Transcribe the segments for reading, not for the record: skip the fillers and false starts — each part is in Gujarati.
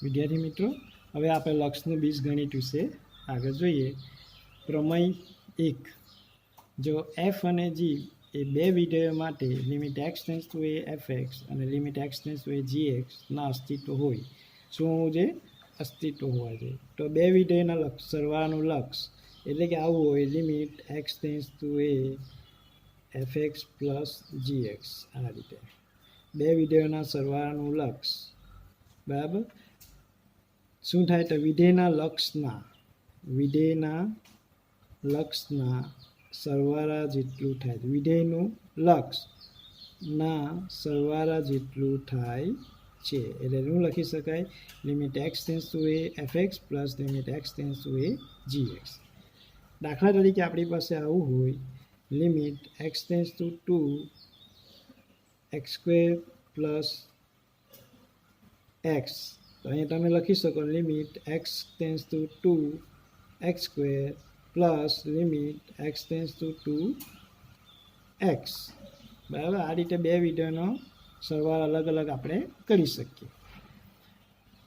વિદ્યાર્થી મિત્રો, હવે આપણે લક્ષનું બીજગણિત વિશે આગળ જોઈએ. પ્રમેય 1. જો એફ અને જી એ બે વિધેયો માટે limit x tends to a f x અને limit x tends to a જી એક્સના અસ્તિત્વ હોય, શું હોવું જોઈએ? અસ્તિત્વ હોવા જોઈએ. તો બે વિધેયના લક્ષ સરવાળાનું લક્ષ એટલે કે આવું હોય, limit x tends to a f x plus g x. આ રીતે બે વિધેયોના સરવાળાનું લક્ષ બરાબર શું થાય? તો વિધેયના લક્ષના સરવાળા જેટલું થાય. વિધેયનું લક્ષના સરવાળા જેટલું થાય છે. એટલે શું લખી શકાય? Limit x tends to a f x plus limit x tends to a g x. દાખલા તરીકે આપણી પાસે આવું હોય, limit x tends to 2 x square plus x. તો અહીંયા તમે લખી શકો limit x tends to 2 x square plus limit x tends to 2 x. બરાબર, આ રીતે બે વિધેયનો સરવાળો અલગ અલગ આપણે કરી શકીએ.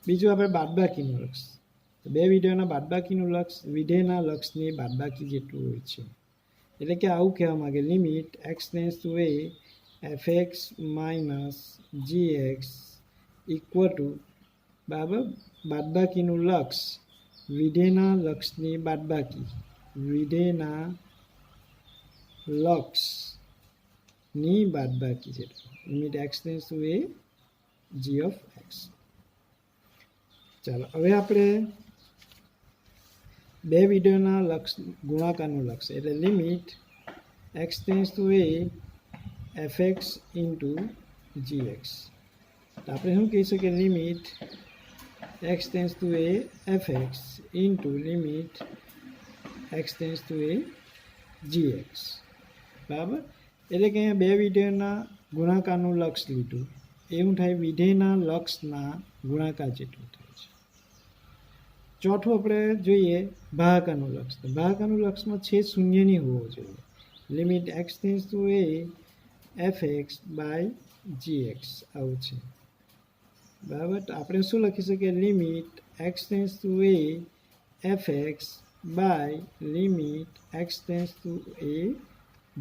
બીજું આપણે બાદબાકીનું લક્ષ. તો બે વિધેયોના બાદબાકીનું લક્ષ વિધેયના લક્ષની બાદબાકી જેટલું હોય છે. એટલે કે આવું કહેવા માંગે, limit x tends to a f x minus g x equal to બરાબર બાદબાકીનું લક્ષ વિધેયના લક્ષની બાદબાકી જેટલું. Limit x tends to a g of x. ચાલો હવે આપણે બે વિધેયોના લક્ષ ગુણાકારનું લક્ષ એટલે limit x tends to a f x into g x. તો આપણે શું કહી શકીએ? Limit x tends to a f x into limit x tends to a g x. બરાબર, એટલે કે અહીંયા બે વિધેયોના ગુણાકારનું લક્ષ લીધું. એવું થાય વિધેયના લક્ષના ગુણાકાર જેટલું થાય છે. ચોથું આપણે જોઈએ ભાગાકારનું લક્ષ. તો ભાગાકારનું લક્ષમાં છેદ શૂન્યની હોવો જોઈએ. Limit x tends to a f x by g x આવું છે. બરાબર, તો આપણે શું લખી શકીએ? Limit x tends to a f x by limit x tends to a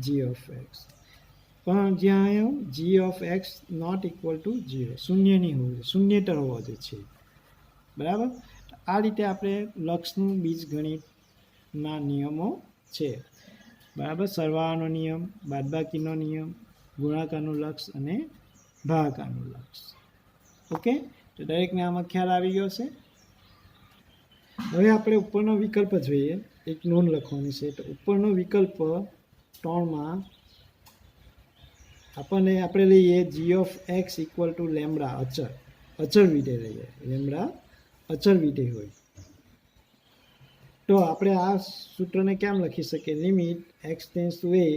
g of x. પણ જ્યાં g of x not equal to 0, શૂન્યની હોવું જોઈએ, શૂન્યેતર હોવો જોઈએ છે. બરાબર, આ રીતે આપણે લક્ષનું બીજગણિતના નિયમો છે. બરાબર, સરવાળાનો નિયમ, બાદબાકીનો નિયમ, ગુણાકારનું લક્ષ અને ભાગાકારનું લક્ષ. ઓકે, તો દરેકને આમાં ખ્યાલ આવી ગયો છે. હવે આપણે ઉપરનો વિકલ્પ જોઈએ. એક નોંધ લખવાની છે. તો ઉપરનો વિકલ્પ 3માં આપણે લઈએ g of x equal to lambda અચળ વિધેય લઈએ. લેમ્બડા અચળ વિધેય હોય તો આપણે આ સૂત્રને કેમ લખી શકીએ? Limit x tends to A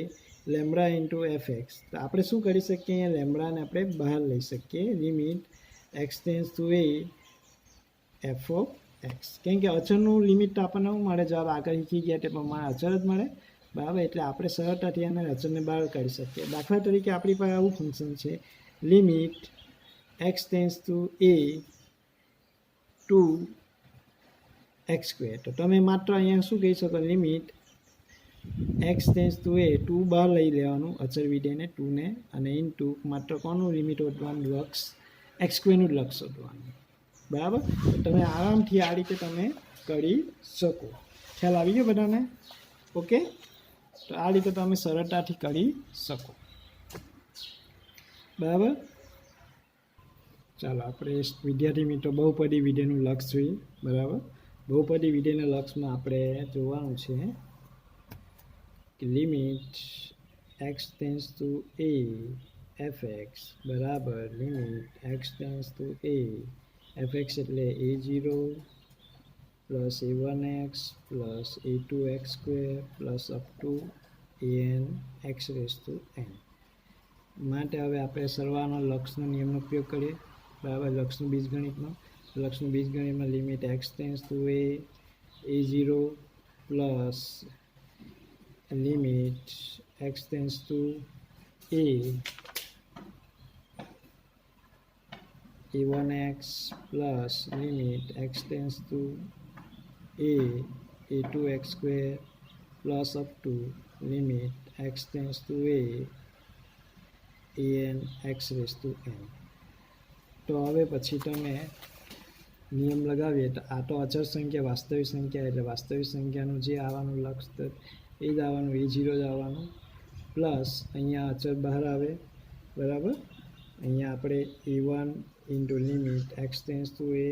lambda into F x. તો આપણે શું કરી શકીએ? અહીંયા લેમ્બડાને આપણે બહાર લઈ શકીએ. Limit x tends to a F of x. કેમ કે અચળનું લિમિટ તો આપણને શું મળે? જવાબ આગળ શીખી ગયા તે પ્રમાણે અચળ જ મળે. બરાબર, એટલે આપણે સરળતાથી આને અચળને બહાર કાઢી શકીએ. દાખલા તરીકે આપણી પાસે આવું ફંક્શન છે, limit x tends to A 2 x square. તો તમે માત્ર અહીંયા શું કહી શકો? લિમિટ એક્સ ટેન્સ ટુ એ 2 બહાર લઈ લેવાનું અચળ વિધેયને 2 ને, અને ઇન્ટુ માત્ર કોનું લિમિટ શોધવાનું? લક્ષ એક્સ સ્ક્વેરનું જ લક્ષ શોધવાનું. બરાબર, તો તમે આરામથી આ રીતે તમે કરી શકો. ખ્યાલ આવી ગયો બધાને? ઓકે, તો આ રીતે તમે સરળતાથી કરી શકો. બરાબર, ચાલો આપણે વિદ્યાર્થી મિત્રો બહુપદી વિધેયનું લક્ષ જોઈએ. બરાબર, બહુપદી વિધેયના લક્ષમાં આપણે જોવાનું છે કે limit x tends to a f x બરાબર limit x tends to a f x એટલે a0 plus a1x plus a2x square plus up to an x raise to n. માટે હવે આપણે સરવાળાનો લક્ષના નિયમનો ઉપયોગ કરીએ. બરાબર, લક્ષનું બીજગણિતમાં limit x tends to a a0 plus limit x tends to a a1x plus limit x tends to a2x square plus up to limit x tends to an x raised to n. તો હવે પછી તમે નિયમ લગાવીએ તો આ તો અચળ સંખ્યા વાસ્તવિક સંખ્યા એટલે વાસ્તવિક સંખ્યાનું જે આવવાનું લક્ષ એ જ આવવાનું, a0 જ આવવાનું, પ્લસ અહીંયા અચળ બહાર આવે બરાબર. અહીંયા આપણે a1 into limit x tends to a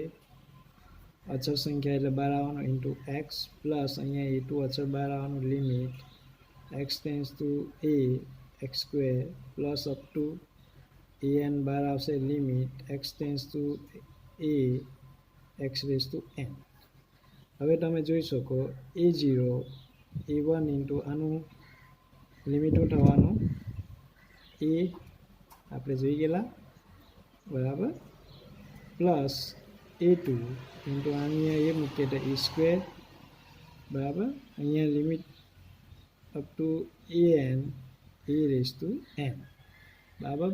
અચળ સંખ્યા એટલે બહાર આવવાનું ઇન્ટુ એક્સ, પ્લસ અહીંયા a2 અચળ બહાર આવવાનું limit x tends to a x square plus up to an બહાર આવશે limit x tends to a x raise to n. હવે તમે જોઈ શકો a0 a1 ઇન્ટુ આનું લિમિટ શું થવાનું એ આપણે જોઈ ગયેલા બરાબર, પ્લસ a2 ઇન્ટુ અહીંયા એ મૂકીએ તો એ સ્ક્વેર બરાબર, અહીંયા limit up to an a raise to n બરાબર.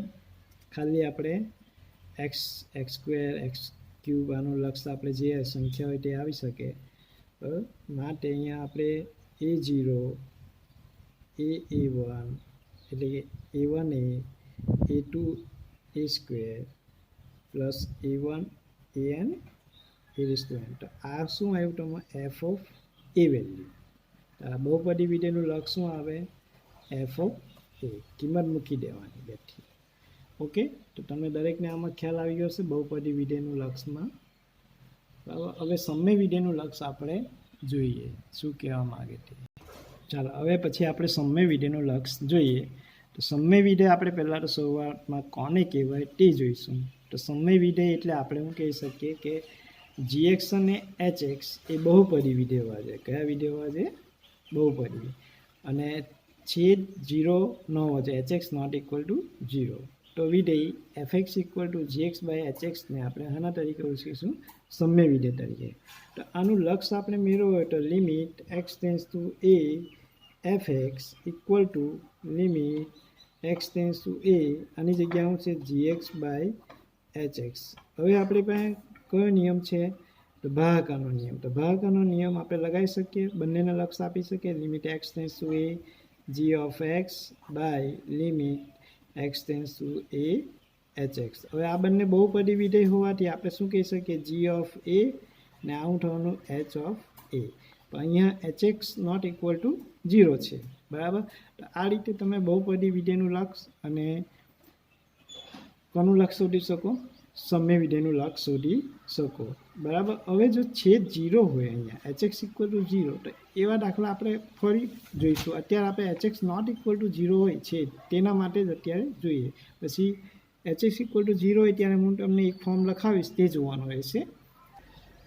ખાલી આપણે એક્સ સ્ક્વેર એક્સ ક્યુબ આનું લક્ષ આપણે જે સંખ્યા હોય તે આવી શકે બરાબર. માટે અહીંયા આપણે a0 a1 એટલે કે a1 a2 a square plus a1 an a raise to n. તો આ શું આવ્યું તમારે એફ ઓફ એ વેલ્યુ. આ બહુપદી વિધેયનું લક્ષ શું આવે એફ ઓફ એ, કિંમત મૂકી દેવાની બેઠી. ઓકે, તો તમે દરેકને આમાં ખ્યાલ આવી ગયો હશે બહુપદી વિધેયનું લક્ષમાં બરાબર. હવે સમય વિધેયનું લક્ષ આપણે જોઈએ શું કહેવા માગે તે. ચાલો હવે પછી આપણે સમય વિધેયનું લક્ષ જોઈએ. તો સમય વિધેય આપણે પહેલાં તો શરૂઆતમાં કોને કહેવાય તે જોઈશું. તો સમય વિધેય એટલે આપણે શું કહી શકીએ કે gx અને hx એ બહુપદી વિધેય હોવા જોઈએ. કયા વિધેય હોવા જોઈએ? બહુપદી. અને છેદ 0 ન હોવો જોઈએ, hx નોટ ઇક્વલ ટુ 0. તો વિધેય fx equal to gx by hx ને આપણે આના તરીકે ઓળખીશું સમય વિધેય તરીકે. તો આનું લક્ષ આપણે મેળવવું હોય તો limit x tends to a fx equal to limit x tends to a આની જગ્યા શું છે gx બાય hx. હવે આપણી પાસે કયો નિયમ છે? તો ભાગાકારનો નિયમ. તો ભાગાકારનો નિયમ આપણે લગાવી શકીએ, બંનેને લક્ષ આપી શકીએ limit x tends to a g of x by limit x tends to a hx. હવે આ બંને બહુપદી વિધેય હોવાથી આપણે શું કહી શકીએ g ઓફ a ને આવું થવાનું h ઓફ a. તો અહીંયા hx નોટ ઇક્વલ ટુ 0 છે બરાબર. તો આ રીતે તમે બહુપદી વિધેયનું લક્ષ અને કોનું લક્ષ શોધી શકો? સમય વિધેયનું લક્ષ શોધી શકો બરાબર. હવે જો છેદ 0 હોય અહીંયા hx ઇક્વલ ટુ 0 તો એવા દાખલા આપણે ફરી જોઈશું. અત્યારે આપણે hx નોટ ઇક્વલ ટુ 0 હોય છે તેના માટે જ અત્યારે જોઈએ. પછી hx ઇક્વલ ટુ 0 હોય ત્યારે હું તમને એક ફોર્મ લખાવીશ તે જોવાનું રહેશે.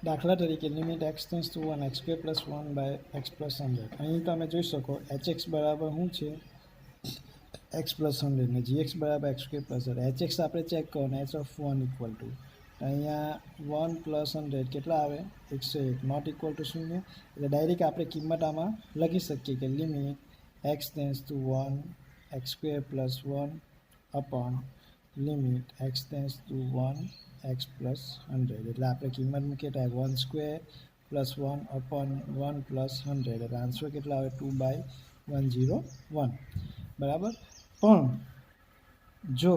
દાખલા તરીકે limit x tends to 1 x square plus 1 by x plus 100. અહીં તમે જોઈ શકો hx બરાબર શું છે x પ્લસ 100 ને gx બરાબર x સ્ક્વેર પ્લસ 100. hx આપણે ચેક કરો ને h ઓફ 1 ઇક્વલ ટુ અહીંયા 1 પ્લસ 100 કેટલા આવે 101 નોટ ઇક્વલ ટુ 0. એટલે ડાયરેક્ટ આપણે કિંમત આમાં લખી શકીએ કે limit x tends to 1 x square plus 1 upon limit x tends to 1 x plus 100. એટલે આપણે કિંમત મૂકીએ તો 1 સ્ક્વેર પ્લસ 1 અપોન 1 પ્લસ 100 એટલે આન્સર કેટલા આવે 2/101 બરાબર. પણ જો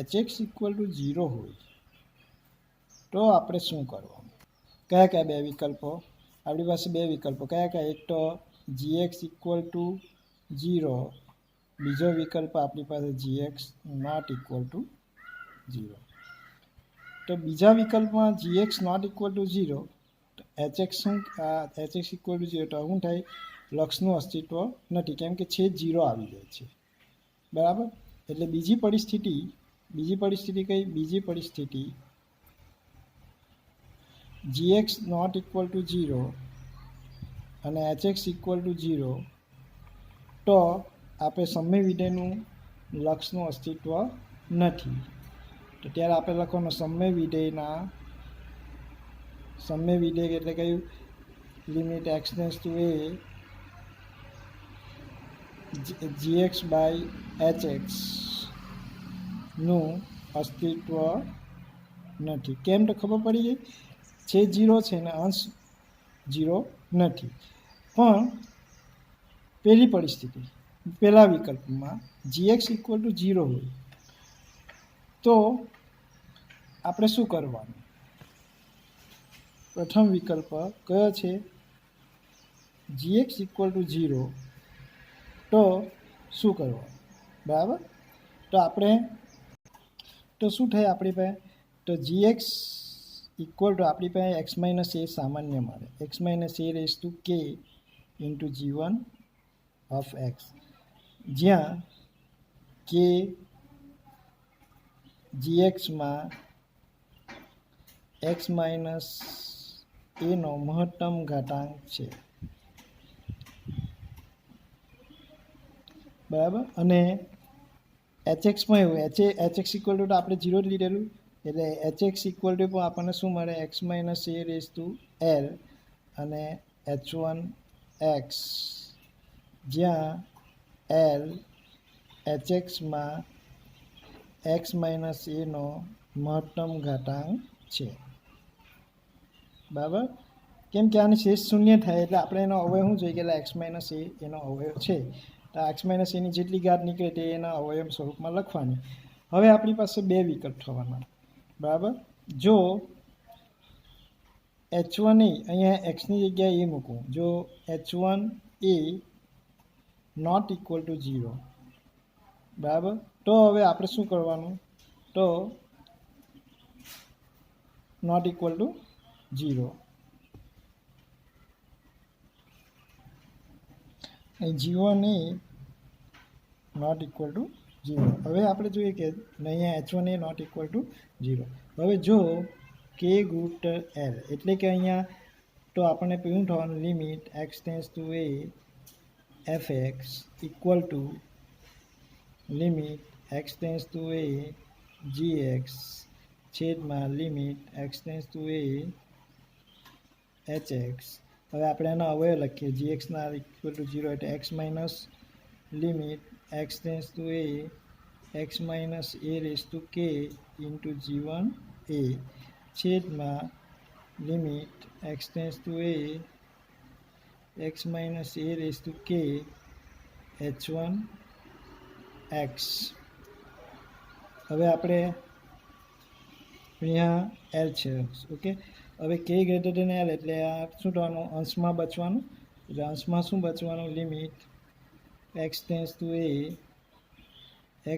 hx ઇક્વલ ટુ 0 હોય તો આપણે શું કરવાનું? કયા કયા બે વિકલ્પો આપણી પાસે? બે વિકલ્પો કયા કયા? એક તો gx ઇક્વલ ટુ 0, બીજો વિકલ્પ આપણી પાસે gx નોટ ઇક્વલ ટુ 0. તો બીજા વિકલ્પમાં gx નોટ ઇક્વલ ટુ 0 તો hx શું hx ઇક્વલ ટુ 0 તો શું થાય? લક્ષનું અસ્તિત્વ નથી કેમ કે છેદ 0 આવી જાય છે બરાબર. એટલે બીજી પરિસ્થિતિ કઈ? બીજી પરિસ્થિતિ gx નોટ ઇક્વલ ટુ 0 અને hx ઇક્વલ ટુ 0 તો આપણે સમય વિધેયનું લક્ષનું અસ્તિત્વ નથી. તો ત્યારે આપણે લખવાનું સમય વિધેય એટલે કયું? Limit x tends to a gx by hx નું અસ્તિત્વ નથી. કેમ તો ખબર પડી ગઈ, છેદ 0 છે ને અંશ 0 નથી. પણ પહેલી પરિસ્થિતિ, પહેલા વિકલ્પમાં gx ઇક્વલ ટુ 0 હોય તો આપણે શું કરવાનું? પ્રથમ વિકલ્પ કયો છે? gx ઇક્વલ ટુ 0 તો શું કરવાનું? બરાબર, તો આપણે તો શું થાય આપણી પાસે? તો gx ઇક્વલ ટુ આપણી પાસે x માઇનસ a સામાન્ય મળે, x minus a raise to k into g1 of x, જ્યાં k gxમાં x માઇનસ એનો મહત્તમ ઘાતાંક છે. બરાબર, અને hxમાં એવું hx ઇક્વલ ટુ આપણે 0 જ લીધેલું, એટલે hx ઇક્વલ ટુ પણ આપણને શું મળે? x minus a raise to l અને h1 x, જ્યાં l hxમાં x માઇનસ એનો મહત્તમ ઘાતાંક છે. બરાબર, કેમ કે આની શેષ શૂન્ય થાય એટલે આપણે એનો અવયવ શું જોઈએ કે x માઇનસ એ એનો અવયવ છે, તો x માઇનસ એની જેટલી ઘાત નીકળે તે એના અવયવ સ્વરૂપમાં લખવાની. હવે આપણી પાસે બે વિકલ્પ થવાના. બરાબર, જો h1 એ અહીંયા xની જગ્યાએ એ મૂકવું, જો h1 A not equal to 0, બરાબર, તો હવે આપણે શું કરવાનું? તો નોટ ઇક્વલ ટુ 0, g1 એ નોટ ઇક્વલ ટુ 0. હવે આપણે જોઈએ કે અહીંયા h1 A not equal to 0. હવે જો k ગ્રુટર l, એટલે કે અહીંયા તો આપણને પેલું થવાનું limit x tends to a fx equal to limit x tends to a gx છેદમાં limit x tends to a hx. હવે આપણે એનો અવયવ લખીએ, gxના ઇક્વલ ટુ 0 એટલે x minus limit x tends to a x minus a raise to k into g1 a છેદમાં limit x tends to a x minus a raise to k h1 x. હવે આપણે અહીંયા l છે, ઓકે. હવે k ગ્રેટર દેન l એટલે આ શું થવાનું? અંશમાં બચવાનું, એટલે અંશમાં શું બચવાનું? Limit x tends to a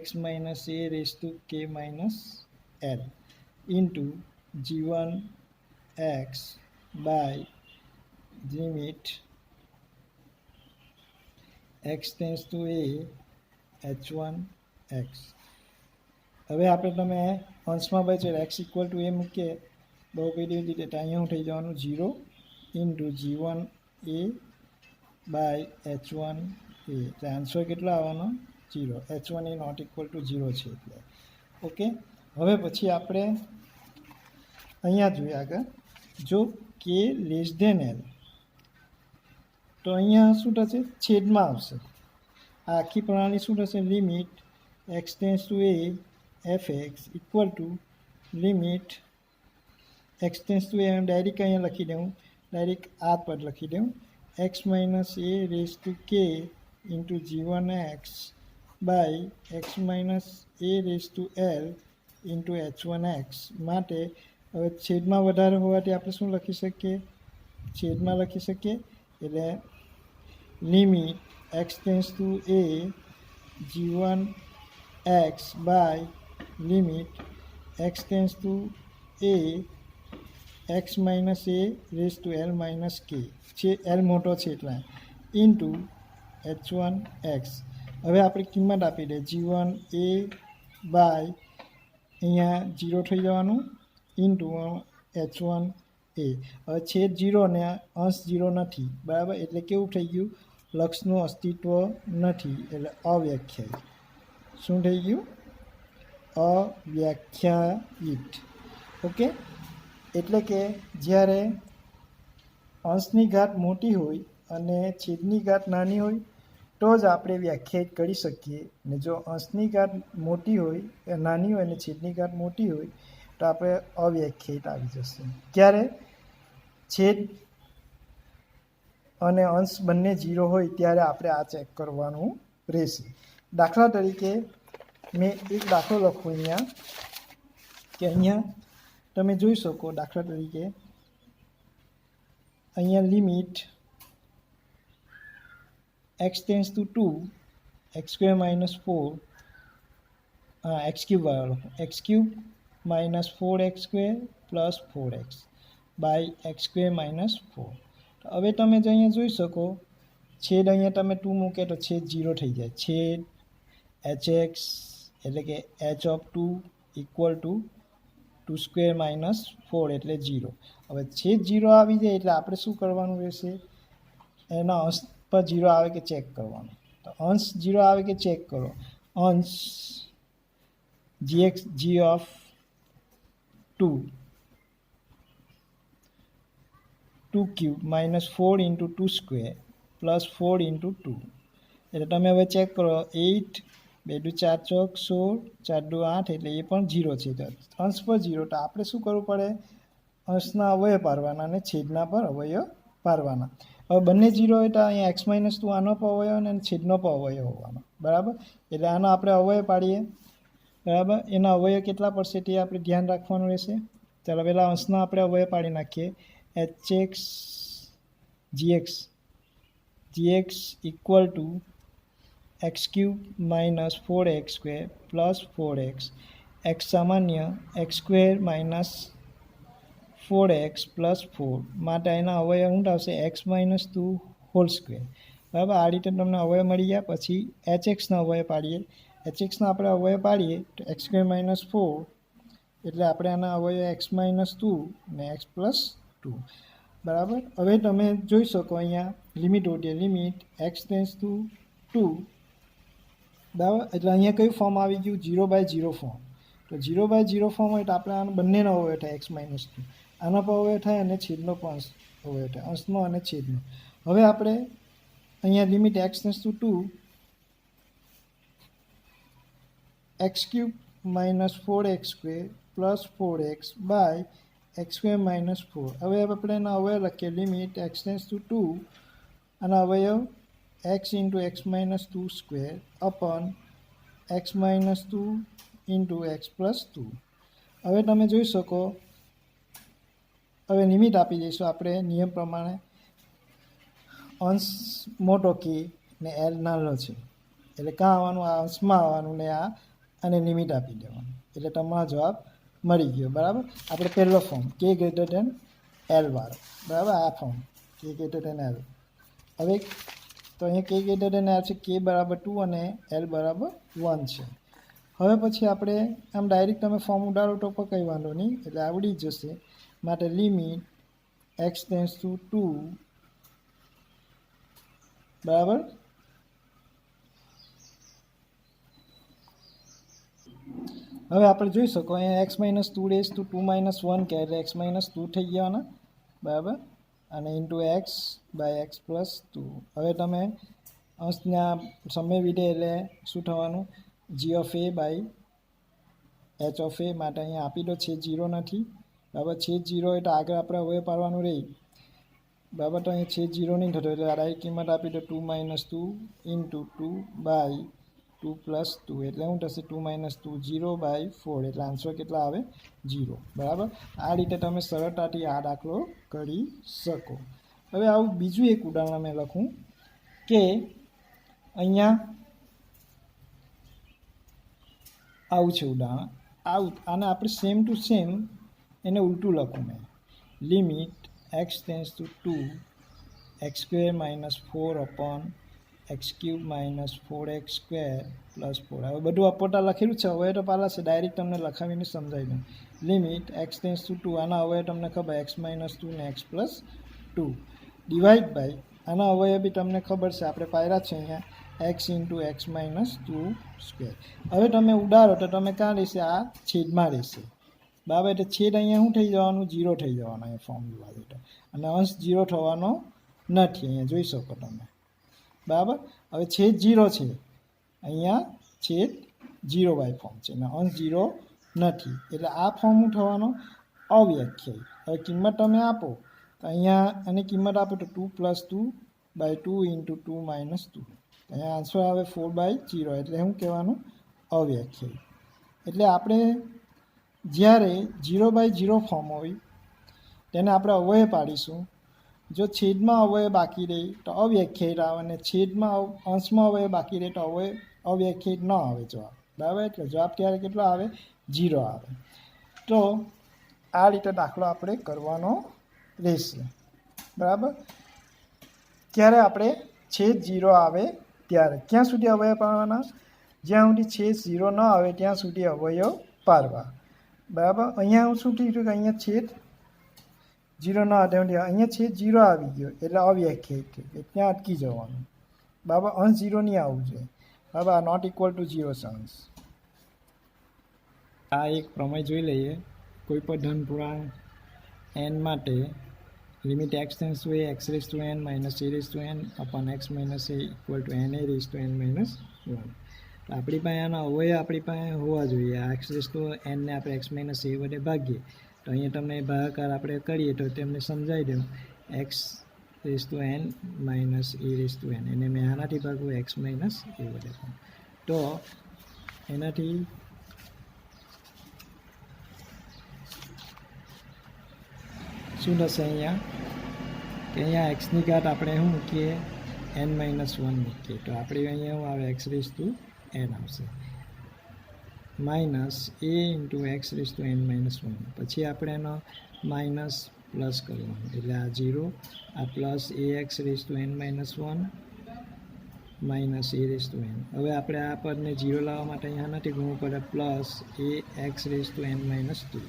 x minus a raise to k minus l into g1 x by limit x tends to a h1 x. હવે આપણે તમે અંશમાં બચ્યો x ઇક્વલ ટુ a મૂકીએ બહુપદી રીતે, તો અહીંયા થઈ જવાનું 0 into g1 a by h1 a, એટલે આન્સર કેટલો આવવાનો? 0. h1 A not equal to 0 છે એટલે, ઓકે. હવે પછી આપણે અહીંયા જોઈએ આગળ, જો k લેસ ધેન l તો અહીંયા શું થશે? છેદમાં આવશે. આ આખી પ્રણાલી શું થશે? Limit x tends to a fx equal to limit x tends to a, direct અહીંયા લખી દઉં, ડાયરેક્ટ આ પદ લખી દઉં, x minus a raise to k into g1 x by x minus a raise to l into h1 x. માટે હવે છેદમાં વધારે હોવાથી આપણે શું લખી શકીએ? છેદમાં લખી શકીએ, એટલે limit x tends to a g1 x by limit x tends to a x minus a raise to l minus k છે, l મોટો છે એટલા, ઇન્ટુ h1 x. હવે આપણે કિંમત આપી દે g1 a બાય અહીંયા 0 થઈ જવાનું ઇન્ટુ h1 a. હવે છેદ 0 ને અંશ 0 નથી, બરાબર, એટલે કેવું થઈ ગયું? લક્ષનું અસ્તિત્વ નથી, એટલે અવ્યાખ્યાયિત. શું થઈ ગયું? અવ્યાખ્યાયિત, ઓકે. એટલે કે જ્યારે અંશની ઘાત મોટી હોય અને છેદની ઘાત નાની હોય તો જ આપણે વ્યાખ્યાયિત કરી શકીએ. ને જો અંશની ઘાત મોટી હોય નાની હોય અને છેદની ઘાત મોટી હોય તો આપણે અવ્યાખ્યાયિત આવી જશે. ક્યારે છેદ અને અંશ બંને 0 હોય ત્યારે આપણે આ ચેક કરવાનું રહેશે. દાખલા તરીકે મેં એક દાખલો લખું અહીંયા કે અહીંયા તમે જોઈ શકો. દાખલા તરીકે અહીંયા limit x tends to 2 x square minus 4 x cube વાળો x cube minus 4x square plus 4x by x square minus 4. હવે તમે જો અહીંયા જોઈ શકો છેદ અહીંયા તમે 2 મૂકે તો છેદ 0 થઈ જાય. છેદ hx એટલે કે h of 2 equal to 2 square minus 4 એટલે 0. હવે છેદ 0 આવી જાય એટલે આપણે શું કરવાનું રહેશે? એના અંશ પર 0 આવે કે ચેક કરવાનું. તો અંશ 0 આવે કે ચેક કરો. અંશ g of 2 cube minus 4 into 2 square plus 4 into 2 એટલે તમે હવે ચેક કરો. 8 2 4 ચોક 16 4 2 8 એટલે એ પણ 0 છે. તો અંશ પર 0 તો આપણે શું કરવું પડે? અંશના અવયવ પાડવાના અને છેદના પર અવયવ પાડવાના. હવે બંને 0 હોય તો અહીંયા x માઇનસ 2 આનો પર અવયવ અને છેદનો પર અવયવ હોવાનો. બરાબર, એટલે આનો આપણે અવયવ પાડીએ. બરાબર, એના અવયવ કેટલા પડશે તે આપણે ધ્યાન રાખવાનું રહેશે. ચાલો પહેલાં અંશના આપણે અવયવ પાડી નાખીએ. hx gx equal to x cube minus 4x square plus 4x x સામાન્ય x square minus 4x plus 4 માટે એના અવયવ શું આવશે? x minus 2 whole square. બરાબર, આ રીતે તમને અવયવ મળી ગયા. પછી hxના અવયવ પાડીએ. hxના આપણે અવયવ પાડીએ તો x સ્ક્વેર માઇનસ 4 એટલે આપણે આના અવયવ x માઇનસ 2 ને x પ્લસ 2. બરાબર, હવે તમે જોઈ શકો અહીંયા લિમિટ હોતી લિમિટ x ટેન્ડ્સ ટુ 2. બરાબર, એટલે અહીંયા કયું ફોર્મ આવી ગયું? 0/0 ફોર્મ. તો 0/0 ફોર્મ હોય તો આપણે આનો બંનેનો અવયવ થાય x માઇનસ 2. આનો પણ અવયવ થાય અને છેદનો પણ અવયવ થાય, અંશનો અને છેદનો. હવે આપણે અહીંયા limit x tends to 2 x cube minus 4x square plus 4x by x square minus 4. હવે આપણે એના અવયવ લખીએ. લિમિટ x ટેન્ડ્સ ટુ 2 આના અવયવ x into x minus 2 square upon x minus 2 into x plus 2. હવે તમે જોઈ શકો. હવે લિમિટ આપી દઈશું આપણે નિયમ પ્રમાણે. અંશ મોટો કે ને એલ નાનો છે એટલે કાં આવવાનું? આ અંશમાં આવવાનું ને આ અને લિમિટ આપી દેવાનું એટલે તમારો જવાબ મળી ગયો. બરાબર, આપણે પહેલો ફોર્મ કે ગ્રેટર ધેન એલ વાળો. બરાબર, આ ફોર્મ કે ગ્રેટર ધેન એલ. હવે તો અહીંયા કે ગ્રેટર ધેન એલ છે, કે બરાબર 2 અને એલ બરાબર 1 છે. હવે પછી આપણે આમ ડાયરેક્ટ તમે ફોર્મ ઉડાડો તો પણ કંઈ વાંધો નહીં, એટલે આવડી જ જશે. માટે લિમિટ x ટેન્ડ્સ ટુ 2. બરાબર, હવે આપણે જોઈ શકો અહીંયા x minus 2 raise to 2 minus 1 કે એટલે x માઇનસ 2 થઈ ગયાના. બરાબર, અને into x by x plus 2. હવે તમે અંશના સમય વિધેય એટલે શું થવાનું? g of a by h of a. માટે અહીંયા આપી દો છેદ 0 નથી. બરાબર, છેદ 0 હોય તો આગળ આપણે અવયવ પાડવાનું રહી. બરાબર, તો અહીંયા છેદ 0 નહીં થતો એટલે ડાયરેક્ટ કિંમત આપી દો 2 માઇનસ 2 ઇન્ટુ 2 બાય 2 પ્લસ 2 એટલે શું થશે? 2 માઇનસ 2 0 બાય 4 એટલે આન્સર કેટલા આવે? 0. બરાબર, આ રીતે તમે સરળતાથી આ દાખલો કરી શકો. હવે આવું બીજું એક ઉદાહરણ મેં લખું કે અહીંયા આવું છે ઉદાહરણ. આને આપણે સેમ ટુ સેમ એને ઉલટું લખું મેં. Limit x tends to 2 x square minus 4 upon x cube minus 4x square plus 4. હવે બધું અપોટા લખેલું છે, અવયવ તો પાલા છે, ડાયરેક્ટ તમને લખાવીને સમજાવી દઉં. લિમિટ x ટેન્ડ્સ ટુ 2 આના અવયવ તમને ખબર x માઇનસ 2 ને x પ્લસ 2 ડિવાઈડ બાય આના અવયવ બી તમને ખબર છે, આપણે પાયરા છે અહીંયા x into x minus 2 square. હવે તમે ઉડાડો તો તમે ક્યાં રહેશે? આ છેદમાં રહેશે. બરાબર, એટલે છેદ અહીંયા શું થઈ જવાનું? 0 થઈ જવાનું અહીંયા ફોર્મ જોવા જતો. અને અંશ 0 થવાનો નથી, અહીંયા જોઈ શકો તમે. બરાબર. હવે છેદ 0 છે, અહીંયા છેદ 0 બાય ફોર્મ છે ને અંશ 0 નથી, એટલે આ ફોર્મ શું થવાનો? અવ્યાખ્યાયિત. હવે કિંમત તમે આપો તો અહીંયા આની કિંમત આપો તો 2 + 2 બાય 2 × 2 - 2. અહીંયા આન્સર આવે 4/0, એટલે શું કહેવાનું? અવ્યાખ્યાયિત. એટલે આપણે જ્યારે 0/0 ફોર્મ હોય તેને આપણે અવયવ પાડીશું. જો છેદમાં અવયવ બાકી રહે તો અવ્યાખ્યાયિત આવે, અને છેદમાં અંશમાં અવયવ બાકી રહે તો અવ્યાખ્યાયિત ન આવે જવાબ. બરાબર. એટલે જવાબ ત્યારે કેટલો આવે? 0 આવે. તો આ રીતે દાખલો આપણે કરવાનો રહેશે. બરાબર. ત્યારે આપણે છેદ 0 આવે ત્યારે ક્યાં સુધી અવયવ પાડવાના? જ્યાં સુધી છેદ 0 ન આવે ત્યાં સુધી અવયવ પાડવા. બરાબર. અહીંયા હું શું થયું કે અહીંયા છેદ 0 ન આવે, અહીંયા છેદ 0 આવી ગયો એટલે અવ્યાખ્યાયિત થઈ ગયું, ત્યાં અટકી જવાનું. બરાબર. અંશ 0 નહીં આવવું જોઈએ. બરાબર. નોટ ઇક્વલ ટુ 0 છે અંશ. આ એક પ્રમેય જોઈ લઈએ. કોઈ પણ ધન પૂર્ણાંક n માટે limit x tends to a x⁻n - a⁻n upon x - a = na⁻n - 1. આપણી પાસે આનો અવયવ આપણી પાસે હોવા જોઈએ. આ x⁻n ને આપણે x - a વડે ભાગીએ તો અહીંયા તમને ભાગાકાર આપણે કરીએ તો તેમને સમજાવી દઉં. x⁻n - a⁻n એને મેં આનાથી ભાગવું x - a વડે. તો એનાથી શું થશે? અહીંયા કે અહીંયા એક્સની ઘાત આપણે શું મૂકીએ? n - 1 મૂકીએ તો આપણે અહીંયા શું આવે? x⁻n આવશે માઇનસ a × x⁻n - 1. પછી આપણે એનો માઇનસ પ્લસ કરવાનું, એટલે આ 0, આ પ્લસ ax⁻n - 1 માઇનસ a⁻n. હવે આપણે આ પદને 0 લાવવા માટે અહીંયા નથી ગુણવું પડે, પ્લસ ax⁻n - 2.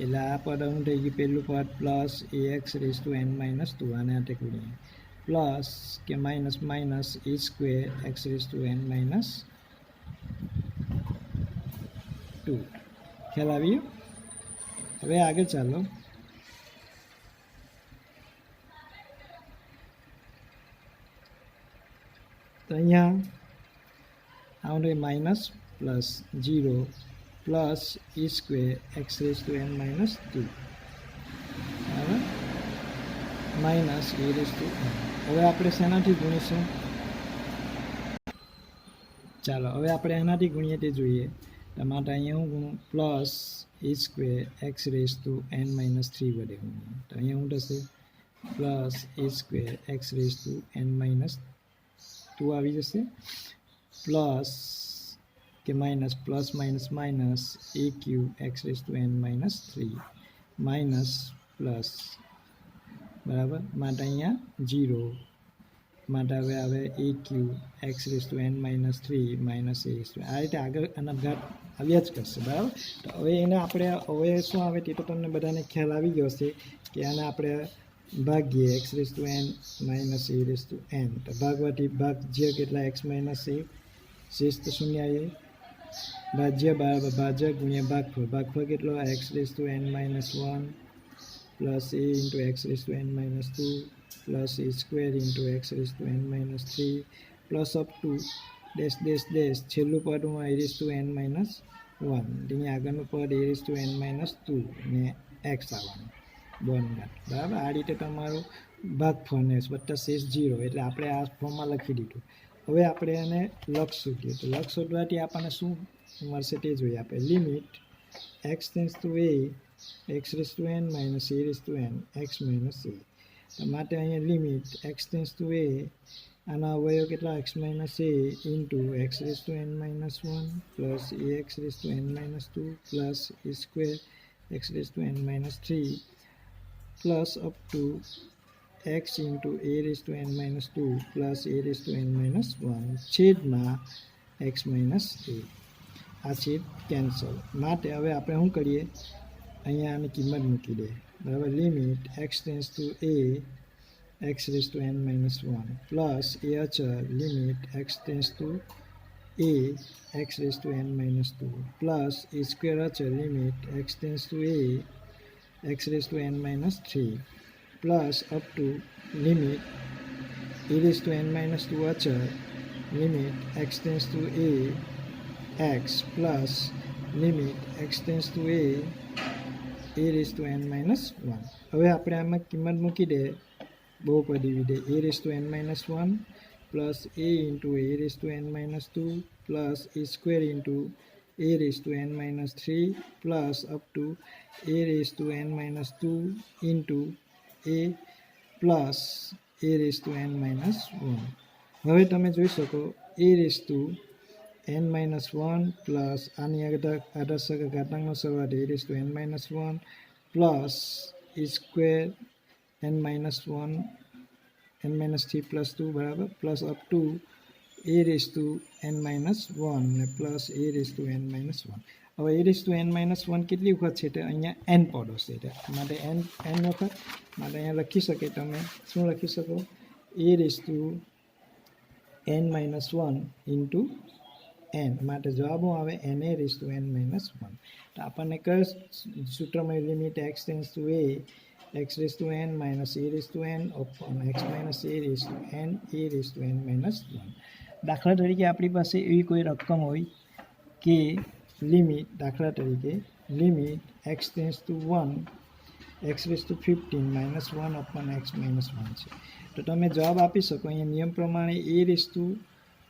એટલે આ પદ શું થઈ ગયું? પહેલું પદ પ્લસ ax⁻n - 2 આને આટે ગુણીએ, પ્લસ કે માઇનસ માઇનસ a² x⁻n - 2. ખ્યાલ આવ્યો? હવે આગળ ચાલો. તો અહીંયા આવડે minus plus 0 plus a² x⁻n - 2 બરાબર માઇનસ a⁻n. હવે આપણે શેનાથી ગુણીશું? ચાલો હવે આપણે એનાથી ગુણીએ તે જોઈએ. માટે અહીંયા હું ગુણું પ્લસ a² x⁻n - 3 વડે ગુણીએ તો અહીંયા શું થશે? પ્લસ a² x⁻n - 2 આવી જશે, પ્લસ કે minus plus minus minus aq x⁻n - 3 minus plus. બરાબર. માટે અહીંયા 0 માટે હવે આવે aq x⁻n - 3 માઇનસ a². આ રીતે આગળ આના ઘાત આવ્યા જ કરશે. બરાબર. તો હવે એને આપણે અવયવ શું આવે તે તો તમને બધાને ખ્યાલ આવી ગયો હશે કે આને આપણે ભાગ્યે x⁻n - a⁻n. તો ભાગવાથી ભાગ્ય કેટલા? x - a શેષ તો શૂન્ય આવે, ભાજ્ય બરાબર ભાજક ગુણ્યા ભાગફળ. ભાગફળ કેટલો? x⁻n - 1 plus a × x⁻n - 2 plus a² × x⁻n - 3 plus up two dash dash dash છેલ્લું પદ હું a⁻n - 1, તેની આગળનું પદ a⁻n - 2 ને x આવવાનું બોનઘાત. બરાબર. આ રીતે તમારું ભાગફળને વત્તા શેષ 0, એટલે આપણે આ ફોર્મમાં લખી દીધું. હવે આપણે એને લક્ષ શોધીએ તો લક્ષ શોધવાથી આપણને શું મળશે તે જોઈએ. આપણે limit x tends to a x⁻n - a⁻n x - a. તો માટે અહીંયા limit x tends to a, આના અવયવ કેટલા? x - a into x⁻n - 1 plus ax⁻n - 2 plus a² x⁻n - 3 plus up two x into a⁻n - 2 plus a⁻n - 1 છેદમાં x - a. આ છેદ કેન્સલ. માટે હવે આપણે શું કરીએ? અહીંયા આની કિંમત મૂકી દે. બરાબર. Limit x tends to a x⁻n - 1 plus a અચળ limit x tends to a x⁻n - 2 plus a² અચળ limit x tends to a x⁻n - 3 plus up to limit e raised to n minus 2 અચળ limit x tends to a x plus limit x tends to a raised to n minus 1. હવે આપણે આમાં કિંમત મૂકી દે બહુપદી વિધેય a raised to n minus 1 plus a into a raised to n minus 2 plus a square into a raised to n minus 3 plus up to a raised to n minus 2 into a plus a raised to n minus 1. હવે તમે જોઈ શકો a raised to n minus 1 plus આની આડા સગા ઘાતાંકનો સરવાળો a raised to n minus 1 plus a square n minus 1 n minus 3 plus 2 બરાબર plus up to a raised to n minus 1 ને plus a raised to n minus 1. હવે a raised to n minus 1 કેટલી વખત છે તે અહીંયા n પદો છે માટે n વખત માટે અહીંયા લખી શકે તમે શું લખી શકો a raised to n minus 1 into n માટે જવાબ આવે n a raised to n minus 1. તો આપણને કયો સૂત્રમાં limit x tends to a x raised to n minus a raised to n upon x minus a raised to n a raised to n minus 1. દાખલા તરીકે આપણી પાસે એવી કોઈ રકમ હોય કે લિમિટ દાખલા તરીકે limit x tends to 1 x raised to 15 minus 1 upon x minus 1 છે તો તમે જવાબ આપી શકો અહીંયા નિયમ પ્રમાણે a raised to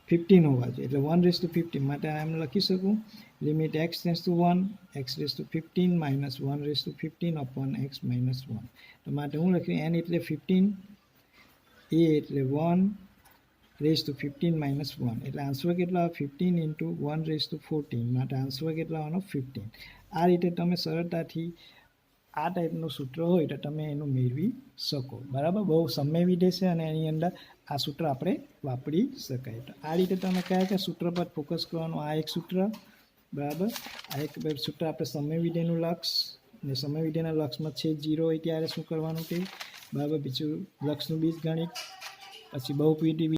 15 હોવા જોઈએ એટલે 1 raised to 15 માટે એમ લખી શકું limit x tends to 1 x raised to 15 minus 1 raised to 15 upon x minus 1 તો માટે હું લખ્યું n એટલે 15 a એટલે 1 raised to 15 minus 1 એટલે આન્સર કેટલો આવે 15 into 1 raised to 14 માટે આન્સર કેટલો આવવાનો 15. આ રીતે તમે સરળતાથી આ ટાઈપનું સૂત્ર હોય તો તમે એનું મેળવી શકો બરાબર બહુ સમય વિધેય છે અને એની અંદર આ સૂત્ર આપણે વાપરી શકાય તો આ રીતે તમે કયા સૂત્ર પર ફોકસ કરવાનું આ એક સૂત્ર બરાબર આ એક સૂત્ર આપણે સમય વિધેયનું લક્ષ ને સમય વિધેયના લક્ષમાં છે 0 હોય ત્યારે શું કરવાનું તે બરાબર બીજું લક્ષનું બીજગણિત પછી બહુપદી